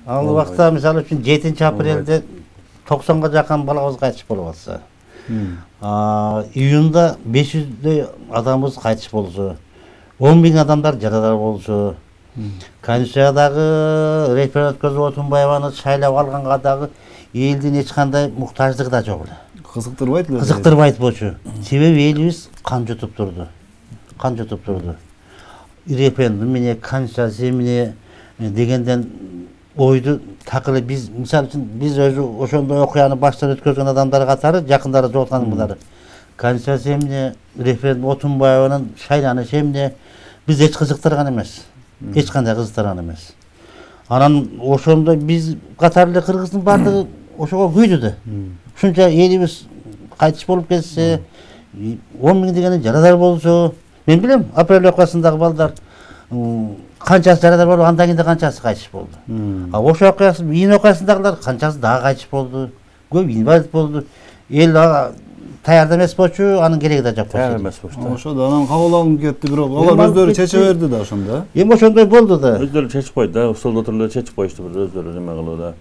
Ал убакта мисалы үчүн 7-апрелде 90га жакын балабыз кайтыш болуп атса. Июнда 500дөй адамыбыз кайтыш болсо, 10.000 адамдар жарадар болсо, Конституциядагы референдум өткөзүп Отунбаеваны шайлап алганга дагы элдин эч кандай муктаждыгы да жок эле. Кызыктырбайт эле. Кызыктырбайт болчу. Себеби элибиз кан жутуп турду. Кан жутуп турду. Референдум менен, конституция менен дегенден ойду такылы биз, мисалы үчүн биз өзү ошондой окуяны баштан өткөзгөн адамдар катары жакындары жолтканымдар. Конституция менен, референдум Отунбаеванын шайланышы менен биз эч кызыктырган эмес. Эч кандай кызыктырган эмес. Анан ошондой биз катарлы кыргыздын бардыгы ошого күйдү да. Ушунча элибиз кайтыш болуп кетсе, 10.000 дегенде жарадар болсо, мен билем, апрель окуясындагы балдар канчасы жарадар болуп, андан кийин канчасы кайтыш болду. Ошо окуясы, июнь окуясындагылар канчасы дагы кайтыш болду. Көп инвалид болду. Эл таярда эмес болчу, анын кереги да жок болчу. Таяр эмес болчу. Ошо да анан кабыл алынып кетти, бирок алар өздөрү чече берди да ошондо. Эми ошондой болду да. Өздөрү чечип койду да, столдо отуруп чечип коюшту, өздөрү неме кылып да.